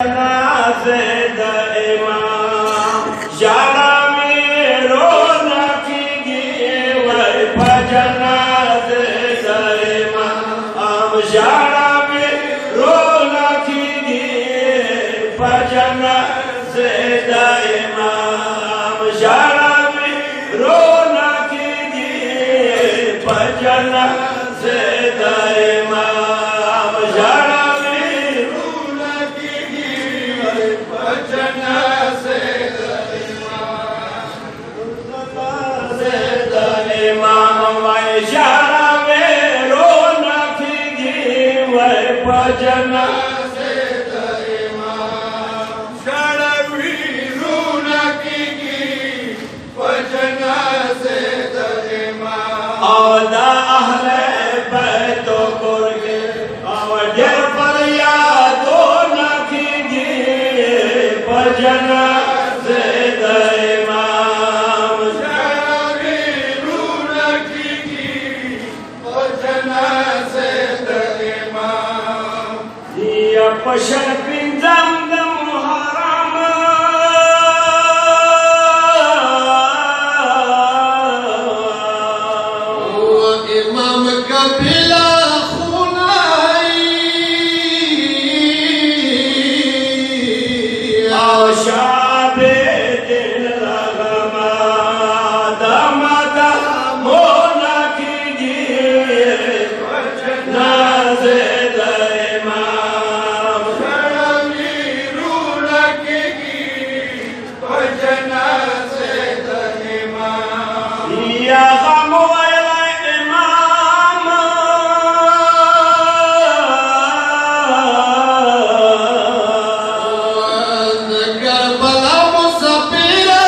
जनाज़े दा इमाम यारा में रोनक़ी वही जनाज़े दा इमाम यारा में रोनक़ी जनाज़े दा इमाम यारा में रोनक़ी जनाज़े दा इमाम यारा जनाज़े दा इमाम शरवी रोनक़ी जनाज़े दा इमाम औदा अहले बैतो कुर्गे औदे फरियादो नक़ी जनाज़े दा इमाम शरवी रोनक़ी जनाज़े दा पशर पिंजम मुहर्रम इमाम कबिला खुनाई आशाबे दिल लगमा दमदा मोनक़ी जनाज़े दा इमाम जनाज़े दा इमाम या गम वाला इमाम करबला मुसफिरा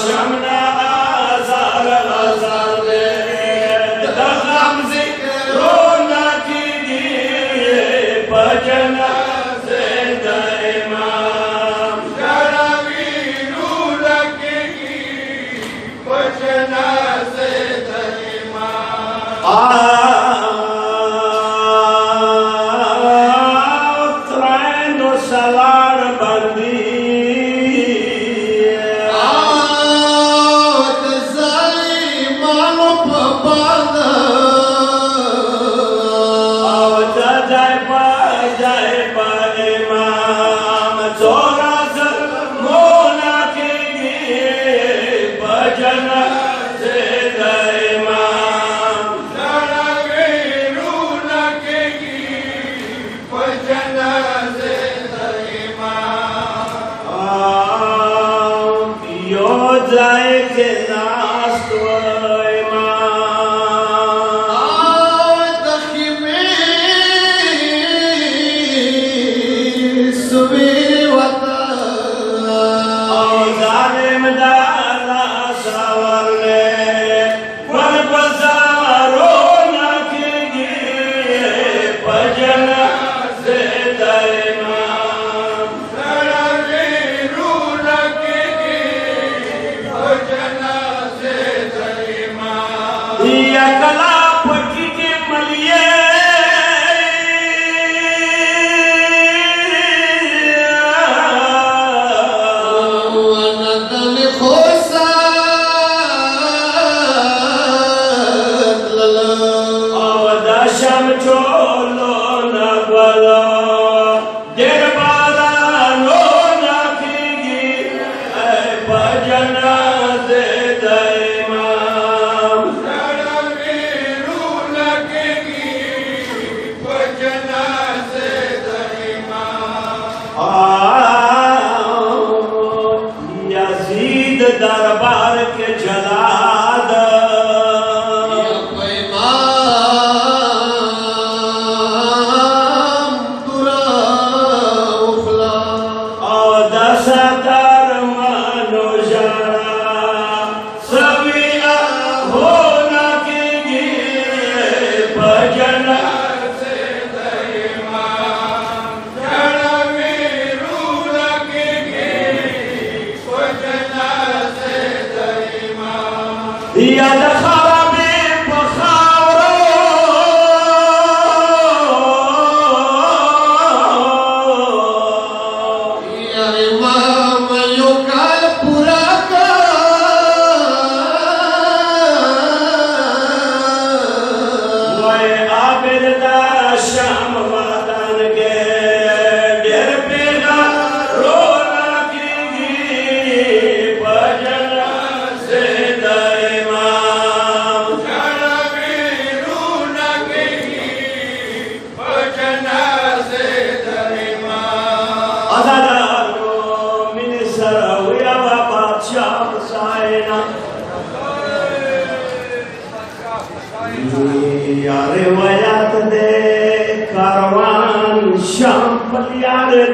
शमना आज़ार आज़ार दग़म ज़िक्र रोनक़ी जनाज़े दा इमाम शरवी रोनक़ी जनाज़े दा इमाम त्रैनो सलार बंदी ज़ालिमानो पबादा इमाम जोरा मोनक़ी जनाज़े दा इमाम शरवी रोनक़ी जनाज़े दा इमाम यो जाए के नास्तो कला पटी के मलिए नदल खोसा औदा शम चोलो न बलो देरबारा रोनक़ी जनाज़े दा इमाम जनाज़े दा इमाम यज़ीद दरबार के जलाद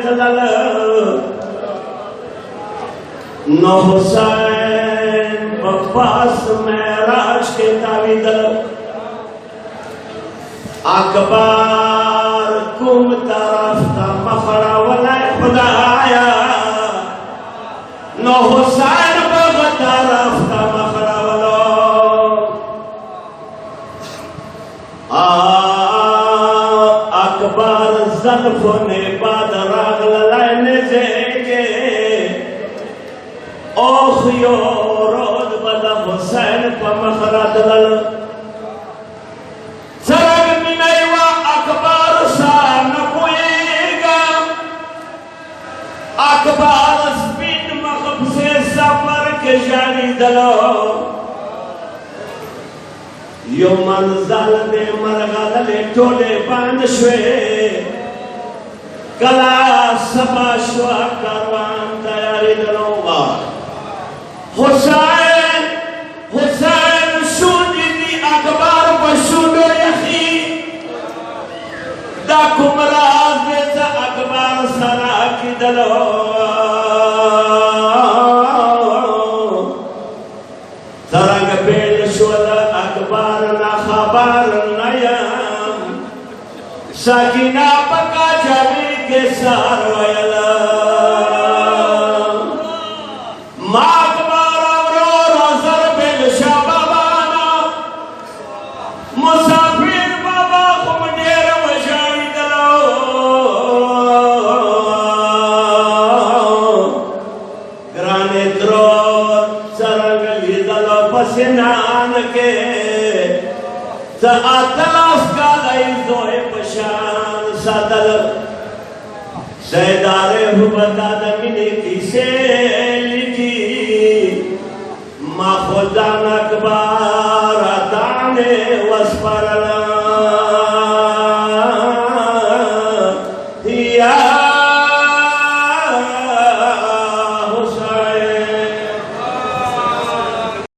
तलल नो हुसैन बपास महराज के तावीदल अकबर कुम तरफ का मखड़ा वला खुदाया नो हुसैन बग तरफ का मखड़ा वलो अकबर ज़ल्फ़ों ने बाद राग ललाने जेके ओखियो रोद बदा हुसैन पर मखड़ा दलल सरग मिनैवा अकबर सा न कोएगा अकबर स्पिन मखब से सफर के जानी दलो यो मंजल दे मरगले टोले बांध शे कला सभा श्वा कारवान तैयारी दलोगा हुसैन हुसैन शूदी अकबर बशूदो यखी दा कुमराज दे अकबर सरा की दलो तरंग बेल शोल अकबर ना खबर नयम सकीना पका जमी के सार वयल माकबर अवरो रजर बेल शाबाबाना मुसाफिर बाबा खुमनेर वजाई दलो ग्राने द्रो सरंग लीदलो पसिनान के अतलाफ का लईज़ोए पशान सदल सैदारे हुबता दमिने किसे लिखी मा खुदा अकबर दाने वस्परल